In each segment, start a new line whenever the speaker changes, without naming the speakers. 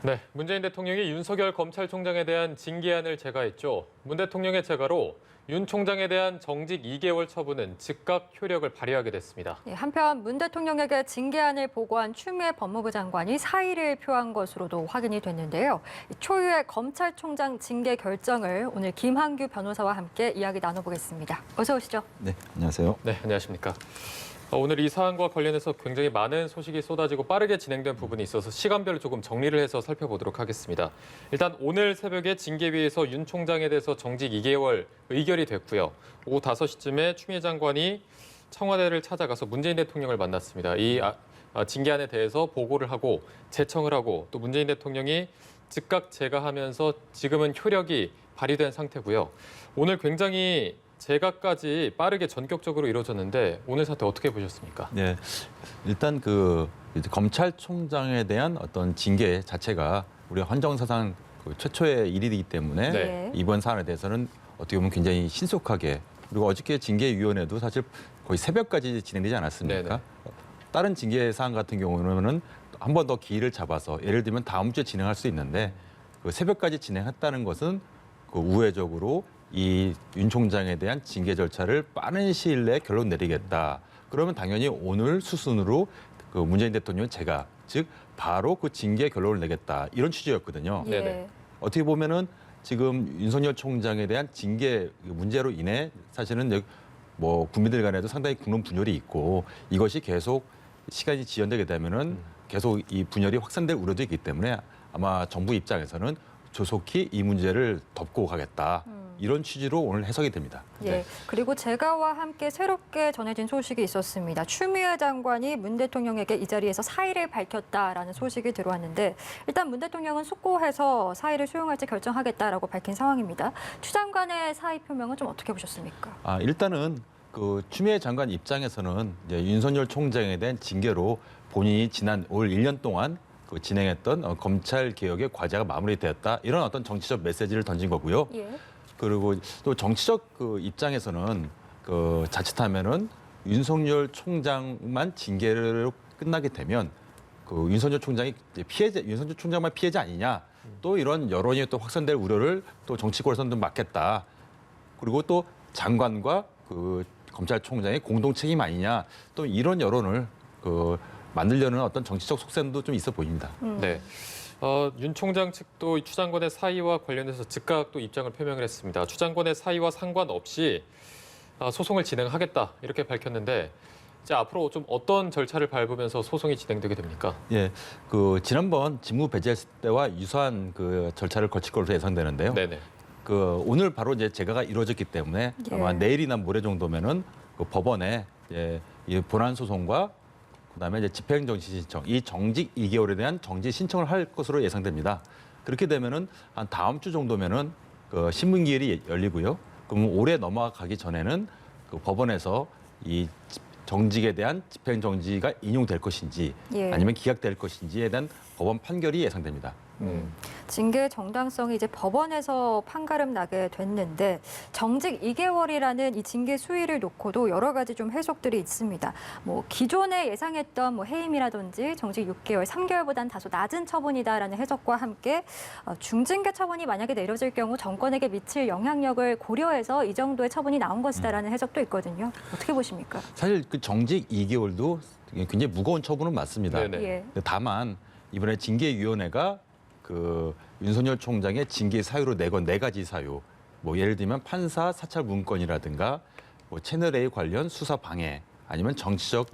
네, 문재인 대통령이 윤석열 검찰총장에 대한 징계안을 제거했죠. 문 대통령의 제거로 윤 총장에 대한 정직 2개월 처분은 즉각 효력을 발휘하게 됐습니다.
한편 문 대통령에게 징계안을 보고한 추미애 법무부 장관이 사의를 표한 것으로도 확인이 됐는데요. 초유의 검찰총장 징계 결정을 오늘 김한규 변호사와 함께 이야기 나눠보겠습니다. 어서 오시죠.
네, 안녕하세요.
네, 안녕하십니까. 오늘 이 사안과 관련해서 굉장히 많은 소식이 쏟아지고 빠르게 진행된 부분이 있어서 시간별로 조금 정리를 해서 살펴보도록 하겠습니다. 일단 오늘 새벽에 징계위에서 윤 총장에 대해서 정직 2개월 의결이 됐고요. 오후 5시쯤에 추미애 장관이 청와대를 찾아가서 문재인 대통령을 만났습니다. 이 징계안에 대해서 보고를 하고 제청을 하고 또 문재인 대통령이 즉각 제거하면서 지금은 효력이 발휘된 상태고요. 오늘 굉장히 제각까지 빠르게 전격적으로 이루어졌는데 오늘 사태 어떻게 보셨습니까?
네, 일단 이제 검찰총장에 대한 어떤 징계 자체가 우리 헌정사상 최초의 일이기 때문에
네.
이번 사안에 대해서는 어떻게 보면 굉장히 신속하게 그리고 어저께 징계위원회도 사실 거의 새벽까지 진행되지 않았습니까?
네네.
다른 징계 사안 같은 경우는 한 번 더 기일을 잡아서 예를 들면 다음 주에 진행할 수 있는데 그 새벽까지 진행했다는 것은 우회적으로 이 윤 총장에 대한 징계 절차를 빠른 시일 내에 결론 내리겠다. 그러면 당연히 오늘 수순으로 문재인 대통령은 제가 즉 바로 그 징계 결론을 내겠다 이런 취지였거든요.
예.
네네.
어떻게 보면은 지금 윤석열 총장에 대한 징계 문제로 인해 사실은 뭐 국민들 간에도 상당히 국론 분열이 있고 이것이 계속 시간이 지연되게 되면은 계속 이 분열이 확산될 우려도 있기 때문에 아마 정부 입장에서는 조속히 이 문제를 덮고 가겠다. 이런 취지로 오늘 해석이 됩니다.
예. 그리고 제가와 함께 새롭게 전해진 소식이 있었습니다. 추미애 장관이 문 대통령에게 이 자리에서 사의를 밝혔다라는 소식이 들어왔는데 일단 문 대통령은 숙고해서 사의를 수용할지 결정하겠다라고 밝힌 상황입니다. 추 장관의 사의 표명은 좀 어떻게 보셨습니까?
일단은 추미애 장관 입장에서는 이제 윤석열 총장에 대한 징계로 본인이 지난 올 1년 동안 진행했던 검찰 개혁의 과제가 마무리되었다. 이런 어떤 정치적 메시지를 던진 거고요.
예.
그리고 또 정치적 입장에서는 자칫하면은 윤석열 총장만 징계로 끝나게 되면 윤석열 총장이 윤석열 총장만 피해자 아니냐 또 이런 여론이 또 확산될 우려를 또 정치권에서는 막겠다. 그리고 또 장관과 검찰총장의 공동 책임 아니냐 또 이런 여론을 만들려는 어떤 정치적 속셈도 좀 있어 보입니다.
네. 윤 총장 측도 추 장관의 사의와 관련해서 즉각 또 입장을 표명을 했습니다. 추 장관의 사의와 상관없이 소송을 진행하겠다 이렇게 밝혔는데 이제 앞으로 좀 어떤 절차를 밟으면서 소송이 진행되게 됩니까?
예, 지난번 직무 배제했을 때와 유사한 절차를 거칠 것으로 예상되는데요.
네네.
오늘 바로 이제 제거가 이루어졌기 때문에 아마 내일이나 모레 정도면은 법원에 이 본안 소송과 그다음에 이제 집행정지 신청, 이 정직 2개월에 대한 정지 신청을 할 것으로 예상됩니다. 그렇게 되면은 한 다음 주 정도면은 신문기일이 열리고요. 그럼 올해 넘어가기 전에는 법원에서 이 정직에 대한 집행정지가 인용될 것인지
예.
아니면 기각될 것인지에 대한 법원 판결이 예상됩니다.
징계 정당성이 이제 법원에서 판가름 나게 됐는데 정직 2개월이라는 이 징계 수위를 놓고도 여러 가지 좀 해석들이 있습니다. 뭐 기존에 예상했던 뭐 해임이라든지 정직 6개월, 3개월보다는 다소 낮은 처분이다라는 해석과 함께 중징계 처분이 만약에 내려질 경우 정권에게 미칠 영향력을 고려해서 이 정도의 처분이 나온 것이다라는 해석도 있거든요. 어떻게 보십니까?
사실 정직 2개월도 굉장히 무거운 처분은 맞습니다.
네네.
예.
다만 이번에 징계위원회가 윤석열 총장의 징계 사유로 내건 4가지 사유, 뭐 예를 들면 판사 사찰 문건이라든가 뭐 채널 A 관련 수사 방해, 아니면 정치적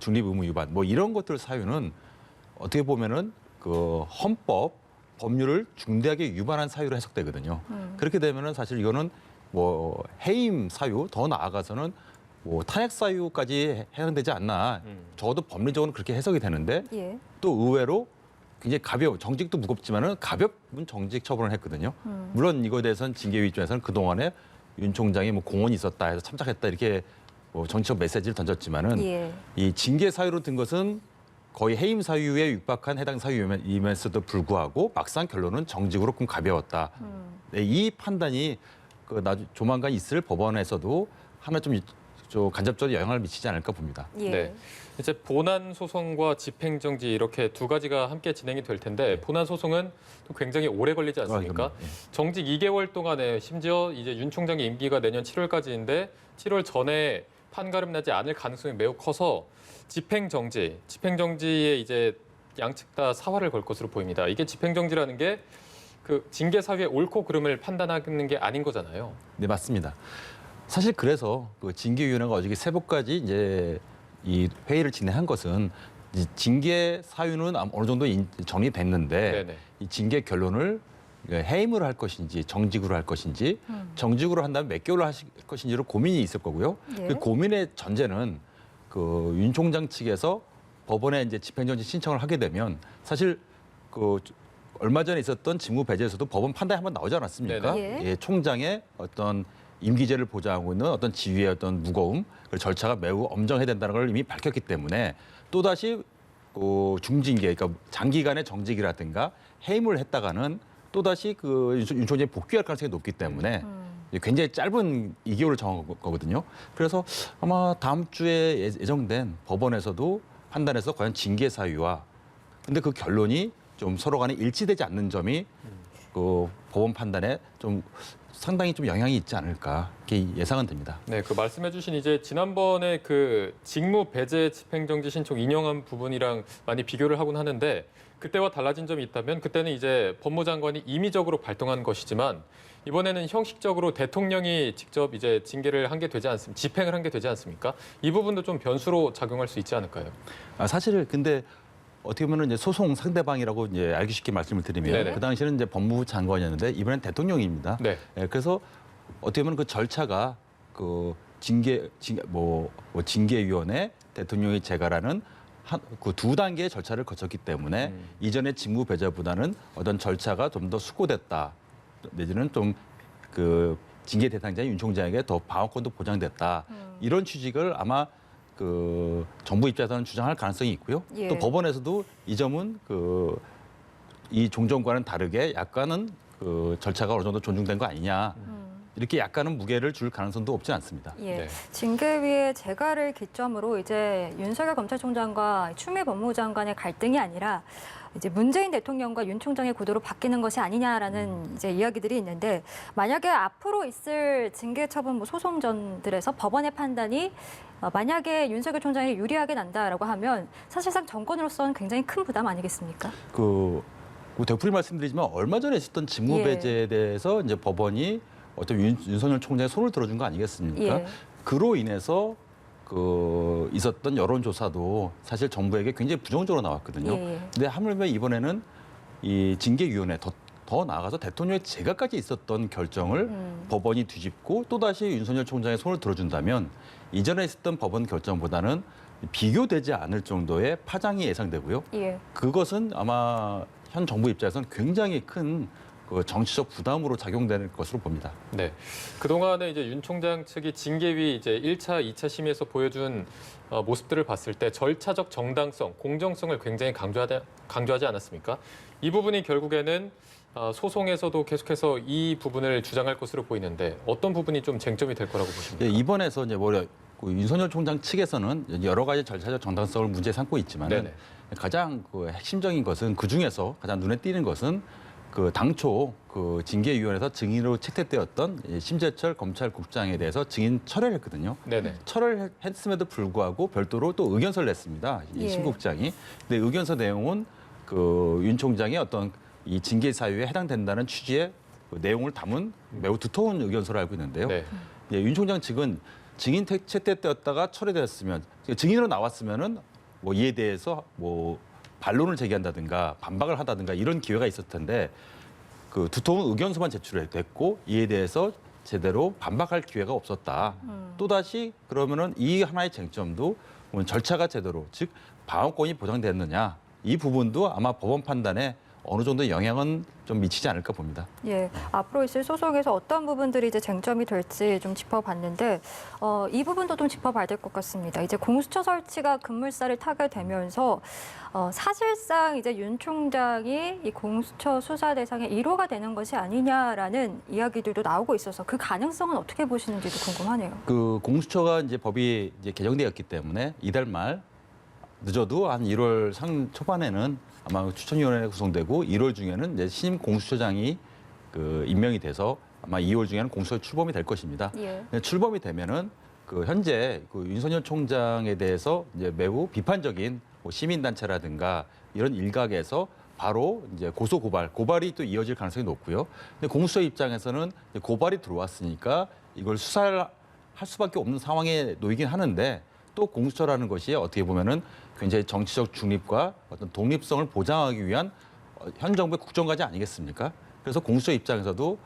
중립 의무 위반, 뭐 이런 것들 사유는 어떻게 보면은 헌법 법률을 중대하게 위반한 사유로 해석되거든요. 그렇게 되면은 사실 이거는 뭐 해임 사유 더 나아가서는 뭐 탄핵 사유까지 해당되지 않나. 적어도 법리적으로는 그렇게 해석이 되는데
예.
또 의외로 굉장히 가벼운 정직도 무겁지만은 가볍은 정직 처분을 했거든요. 물론 이거에 대해서는 징계위 입장에서는 그 동안에 윤 총장이 뭐 공헌이 있었다 해서 참작했다 이렇게 뭐 정치적 메시지를 던졌지만은
예.
이 징계 사유로 든 것은 거의 해임 사유에 육박한 해당 사유임에서도 불구하고 막상 결론은 정직으로 좀 가벼웠다. 네, 이 판단이 조만간 있을 법원에서도 하나 좀 간접적으로 영향을 미치지 않을까 봅니다.
예.
네. 이제 본안 소송과 집행정지 이렇게 두 가지가 함께 진행이 될 텐데 본안 소송은 또 굉장히 오래 걸리지 않습니까?
예.
정직 2개월 동안에 심지어 이제 윤 총장의 임기가 내년 7월까지인데 7월 전에 판가름 나지 않을 가능성이 매우 커서 집행정지에 이제 양측 다 사활을 걸 것으로 보입니다. 이게 집행정지라는 게 그 징계 사유의 옳고 그름을 판단하는 게 아닌 거잖아요.
네, 맞습니다. 사실 그래서 그 징계위원회가 어저께 새벽까지 이제 이 회의를 진행한 것은 이 징계 사유는 어느 정도 정리됐는데
네네.
이 징계 결론을 해임을 할 것인지 정직으로 할 것인지 정직으로 한다면 몇 개월로 하실 것인지로 고민이 있을 거고요.
예.
그 고민의 전제는 그 윤 총장 측에서 법원에 이제 집행정지 신청을 하게 되면 사실 그 얼마 전에 있었던 직무 배제에서도 법원 판단이 한번 나오지 않았습니까?
네네.
예, 총장의 어떤 임기제를 보장하고 있는 어떤 지위의 어떤 무거움, 그 절차가 매우 엄정해야 된다는 걸 이미 밝혔기 때문에 또다시 그 중징계, 그러니까 장기간의 정직이라든가 해임을 했다가는 또다시 그 윤 총장이 복귀할 가능성이 높기 때문에 굉장히 짧은 2개월을 정한 거거든요. 그래서 아마 다음 주에 예정된 법원에서도 판단해서 과연 징계 사유와 근데 그 결론이 좀 서로 간에 일치되지 않는 점이 그 법원 판단에 좀 상당히 좀 영향이 있지 않을까 이렇게 예상은 됩니다.
네, 그 말씀해주신 이제 지난번에 그 직무 배제 집행정지 신청 인용한 부분이랑 많이 비교를 하곤 하는데 그때와 달라진 점이 있다면 그때는 이제 법무장관이 임의적으로 발동한 것이지만 이번에는 형식적으로 대통령이 직접 이제 징계를 한 게 되지 않습니까? 집행을 한 게 되지 않습니까? 이 부분도 좀 변수로 작용할 수 있지 않을까요?
사실 근데 어떻게 보면 이제 소송 상대방이라고 이제 알기 쉽게 말씀을 드리면
네네.
그 당시에는 이제 법무부 장관이었는데 이번엔 대통령입니다.
네.
예, 그래서 어떻게 보면 그 절차가 그 징계위원회 대통령이 제거라는 그 두 단계의 절차를 거쳤기 때문에 이전의 직무 배제보다는 어떤 절차가 좀 더 수고됐다 내지는 좀 그 징계 대상자인 윤 총장에게 더 방어권도 보장됐다 이런 취지를 아마 그 정부 입장에서는 주장할 가능성이 있고요.
예.
또 법원에서도 이 점은 그 이 종전과는 다르게 약간은 그 절차가 어느 정도 존중된 거 아니냐 이렇게 약간은 무게를 줄 가능성도 없지 않습니다.
예.
네.
징계위의 재가를 기점으로 이제 윤석열 검찰총장과 추미애 법무부 장관의 갈등이 아니라 이제 문재인 대통령과 윤 총장의 구도로 바뀌는 것이 아니냐라는 이제 이야기들이 있는데 만약에 앞으로 있을 징계 처분 뭐 소송전들에서 법원의 판단이 만약에 윤석열 총장이 유리하게 난다라고 하면 사실상 정권으로서는 굉장히 큰 부담 아니겠습니까?
그 되풀이 말씀드리지만 얼마 전에 있었던 직무
예.
배제에 대해서 이제 법원이 어떤 윤석열 총장의 손을 들어준 거 아니겠습니까?
예.
그로 인해서 그 있었던 여론조사도 사실 정부에게 굉장히 부정적으로 나왔거든요.
예.
근데 하물며 이번에는 이 징계위원회 더 나아가서 대통령의 재가까지 있었던 결정을 법원이 뒤집고 또다시 윤석열 총장의 손을 들어준다면 이전에 있었던 법원 결정보다는 비교되지 않을 정도의 파장이 예상되고요.
예.
그것은 아마 현 정부 입장에서는 굉장히 큰 그 정치적 부담으로 작용될 것으로 봅니다.
네. 그동안에 이제 윤 총장 측이 징계위 이제 1차, 2차 심의에서 보여준 모습들을 봤을 때 절차적 정당성, 공정성을 굉장히 강조하지 않았습니까? 이 부분이 결국에는 소송에서도 계속해서 이 부분을 주장할 것으로 보이는데 어떤 부분이 좀 쟁점이 될 거라고 보십니까?
예, 이번에서 이제 그 윤석열 총장 측에서는 여러 가지 절차적 정당성을 문제 삼고 있지만
네네.
가장 그 핵심적인 것은 그 중에서 가장 눈에 띄는 것은 그 당초 그 징계위원회에서 증인으로 채택되었던 심재철 검찰국장에 대해서 증인 철회를 했거든요.
네네.
철회를 했음에도 불구하고 별도로 또 의견서를 냈습니다. 이
예.
심 국장이. 근데 의견서 내용은 그 윤 총장의 어떤 이 징계 사유에 해당된다는 취지의 그 내용을 담은 매우 두터운 의견서를 알고 있는데요.
네.
예, 윤 총장 측은 증인 채택되었다가 철회되었으면 증인으로 나왔으면은 뭐 이에 대해서 뭐 반론을 제기한다든가 반박을 하다든가 이런 기회가 있었을 텐데 그 두터운 의견서만 제출됐고 이에 대해서 제대로 반박할 기회가 없었다. 또다시 그러면은 이 하나의 쟁점도 절차가 제대로 즉 방어권이 보장됐느냐 이 부분도 아마 법원 판단에 어느 정도 영향은 좀 미치지 않을까 봅니다.
예, 앞으로 있을 소송에서 어떤 부분들이 이제 쟁점이 될지 좀 짚어봤는데 이 부분도 좀 짚어봐야 될 것 같습니다. 이제 공수처 설치가 급물살을 타게 되면서 사실상 이제 윤 총장이 이 공수처 수사 대상의 1호가 되는 것이 아니냐라는 이야기들도 나오고 있어서 그 가능성은 어떻게 보시는지도 궁금하네요.
그 공수처가 이제 법이 이제 개정되었기 때문에 이달 말 늦어도 한 1월 상 초반에는 아마 추천위원회가 구성되고 1월 중에는 이제 신임 공수처장이 그 임명이 돼서 아마 2월 중에는 공수처 출범이 될 것입니다.
예.
근데 출범이 되면은 그 현재 그 윤석열 총장에 대해서 이제 매우 비판적인 뭐 시민단체라든가 이런 일각에서 바로 이제 고발이 또 이어질 가능성이 높고요. 근데 공수처 입장에서는 고발이 들어왔으니까 이걸 수사를 할 수밖에 없는 상황에 놓이긴 하는데 또 공수처라는 것이 어떻게 보면은 굉장히 정치적 중립과 어떤 독립성을 보장하기 위한 현 정부의 국정과제 아니겠습니까? 그래서 공수처 입장에서도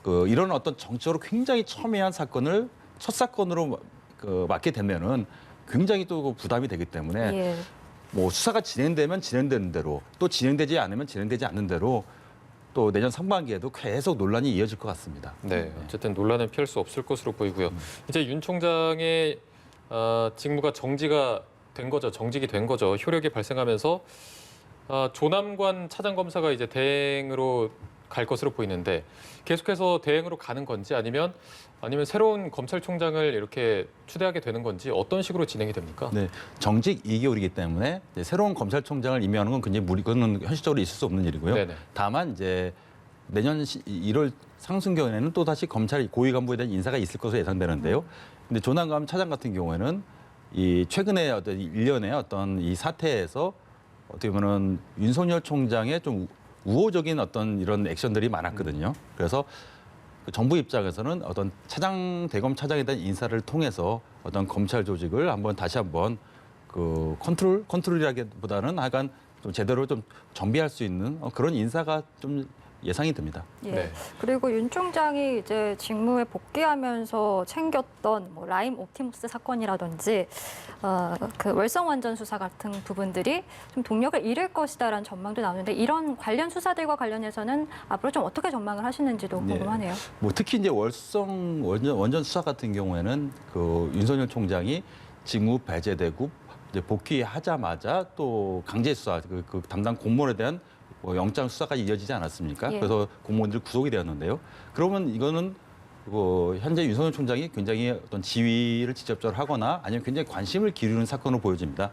그 이런 어떤 정치적으로 굉장히 첨예한 사건을 첫 사건으로 그 맡게 되면은 굉장히 또 부담이 되기 때문에
예.
뭐 수사가 진행되면 진행되는 대로 또 진행되지 않으면 진행되지 않는 대로 또 내년 상반기에도 계속 논란이 이어질 것 같습니다.
네, 어쨌든 논란은 피할 수 없을 것으로 보이고요. 이제 윤 총장의 직무가 정지가 된 거죠. 정직이 된 거죠. 효력이 발생하면서 조남관 차장검사가 이제 대행으로 갈 것으로 보이는데 계속해서 대행으로 가는 건지 아니면 새로운 검찰총장을 이렇게 추대하게 되는 건지 어떤 식으로 진행이 됩니까?
네, 정직 2개월이기 때문에 이제 새로운 검찰총장을 임명하는 건 굉장히 그건 현실적으로 있을 수 없는 일이고요.
네네.
다만 이제 내년 1월 상순경에는 또 다시 검찰 고위 간부에 대한 인사가 있을 것으로 예상되는데요. 근데 조남관 차장 같은 경우에는 이 최근에 어떤 일련의 어떤 이 사태에서 어떻게 보면은 윤석열 총장의 좀 우호적인 어떤 이런 액션들이 많았거든요. 그래서 그 정부 입장에서는 어떤 대검 차장에 대한 인사를 통해서 어떤 검찰 조직을 다시 한번 그 컨트롤이라기보다는 하여간 좀 제대로 좀 정비할 수 있는 그런 인사가 좀 예상이 됩니다.
예.
네.
그리고 윤 총장이 이제 직무에 복귀하면서 챙겼던 뭐 라임 옵티머스 사건이라든지 그 월성 완전 수사 같은 부분들이 좀 동력을 잃을 것이다라는 전망도 나오는데 이런 관련 수사들과 관련해서는 앞으로 좀 어떻게 전망을 하시는지도
네.
궁금하네요.
뭐 특히 이제 월성 원전 수사 같은 경우에는 그 윤석열 총장이 직무 배제되고 이제 복귀하자마자 또 강제 수사 그 담당 공무원에 대한 뭐 영장 수사까지 이어지지 않았습니까?
예.
그래서 공무원들이 구속이 되었는데요. 그러면 이거는 뭐 현재 윤석열 총장이 굉장히 어떤 지휘를 직접적으로 하거나 아니면 굉장히 관심을 기울이는 사건으로 보여집니다.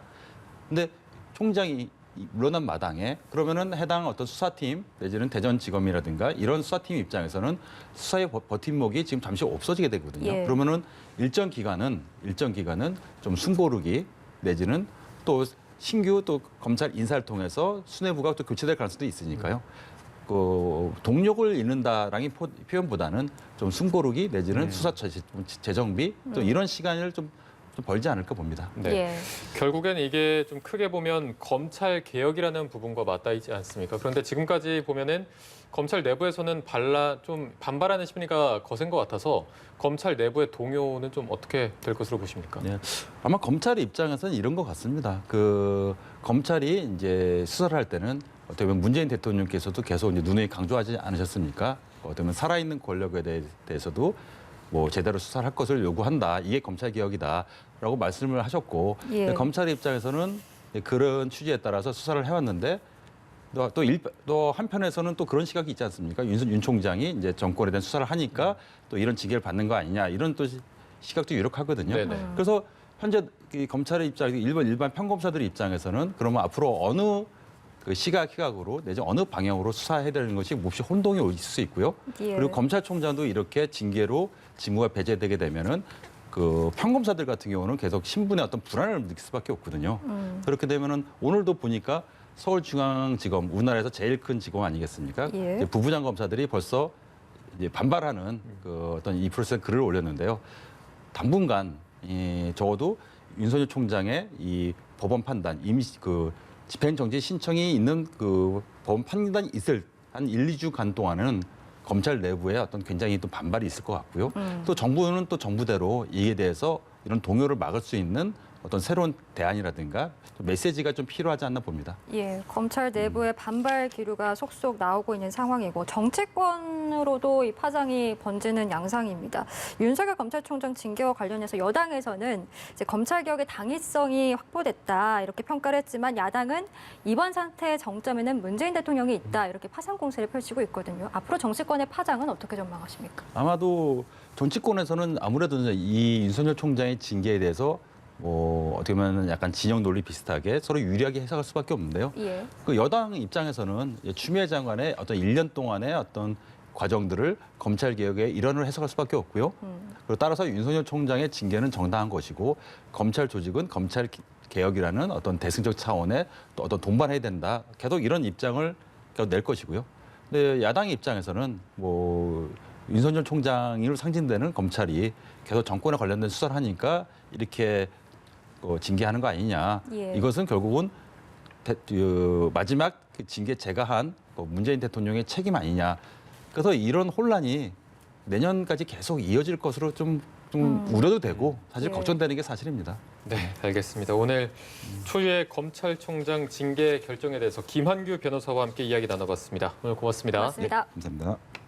근데 총장이 물러난 마당에 그러면은 해당 어떤 수사팀 내지는 대전지검이라든가 이런 수사팀 입장에서는 수사의 버팀목이 지금 잠시 없어지게 되거든요.
예.
그러면은 일정 기간은 좀 숨고르기 내지는 또 신규 또 검찰 인사를 통해서 수뇌부가 또 교체될 가능성도 있으니까요. 그 동력을 잃는다라는 표현보다는 좀 숨고르기 내지는 수사 재정비 또 이런 시간을 좀 벌지 않을까 봅니다.
네.
예.
결국엔 이게 좀 크게 보면 검찰 개혁이라는 부분과 맞닿아 있지 않습니까? 그런데 지금까지 보면은 검찰 내부에서는 좀 반발하는 심리가 거센 것 같아서 검찰 내부의 동요는 좀 어떻게 될 것으로 보십니까?
네. 아마 검찰의 입장에서는 이런 것 같습니다. 그 검찰이 이제 수사를 할 때는 어떻게 보면 문재인 대통령께서도 계속 이제 누누이 강조하지 않으셨습니까? 어떻게 보면 살아있는 권력에 대해서도 뭐 제대로 수사를 할 것을 요구한다. 이게 검찰 개혁이다라고 말씀을 하셨고
예.
검찰의 입장에서는 그런 취지에 따라서 수사를 해왔는데 또 한편에서는 또 그런 시각이 있지 않습니까? 윤 총장이 이제 정권에 대한 수사를 하니까 또 이런 징계를 받는 거 아니냐 이런 또 시각도 유력하거든요.
네네.
그래서 현재 이 검찰의 입장에서 일반 평검사들의 입장에서는 그러면 앞으로 어느 그 시각으로 내지 어느 방향으로 수사해야 되는 것이 몹시 혼동이 있을 수 있고요.
예.
그리고 검찰총장도 이렇게 징계로 직무가 배제되게 되면은 그 평검사들 같은 경우는 계속 신분의 어떤 불안을 느낄 수밖에 없거든요. 그렇게 되면은 오늘도 보니까 서울중앙지검 우리나라에서 제일 큰 지검 아니겠습니까?
예.
이제 부부장 검사들이 벌써 이제 반발하는 그 어떤 이 프로세스에 글을 올렸는데요. 당분간 적어도 윤석열 총장의 이 법원 판단 그 집행정지 신청이 있는 그 법원 판단이 있을 한 1-2주간 동안은 검찰 내부에 어떤 굉장히 또 반발이 있을 것 같고요. 또 정부는 또 정부대로 이에 대해서 이런 동요를 막을 수 있는 어떤 새로운 대안이라든가 메시지가 좀 필요하지 않나 봅니다.
예, 검찰 내부의 반발 기류가 속속 나오고 있는 상황이고 정치권으로도 이 파장이 번지는 양상입니다. 윤석열 검찰총장 징계와 관련해서 여당에서는 이제 검찰 개혁의 당위성이 확보됐다 이렇게 평가를 했지만 야당은 이번 사태의 정점에는 문재인 대통령이 있다 이렇게 파상 공세를 펼치고 있거든요. 앞으로 정치권의 파장은 어떻게 전망하십니까?
아마도 정치권에서는 아무래도 이 윤석열 총장의 징계에 대해서 뭐 어떻게 보면 약간 진영 논리 비슷하게 서로 유리하게 해석할 수밖에 없는데요.
예.
그 여당 입장에서는 추미애 장관의 어떤 1년 동안의 어떤 과정들을 검찰 개혁의 일환으로 해석할 수밖에 없고요. 그리고 따라서 윤석열 총장의 징계는 정당한 것이고 검찰 조직은 검찰 개혁이라는 어떤 대승적 차원의 또 어떤 동반해야 된다. 계속 이런 입장을 계속 낼 것이고요. 근데 야당의 입장에서는 뭐 윤석열 총장으로 상징되는 검찰이 계속 정권에 관련된 수사를 하니까 이렇게 징계하는 거 아니냐.
예.
이것은 결국은 마지막 그 징계 제거한 문재인 대통령의 책임 아니냐. 그래서 이런 혼란이 내년까지 계속 이어질 것으로 좀 우려도 되고 사실
예.
걱정되는 게 사실입니다.
네, 알겠습니다. 오늘 초유의 검찰총장 징계 결정에 대해서 김한규 변호사와 함께 이야기 나눠봤습니다. 오늘 고맙습니다.
고맙습니다.
감사합니다.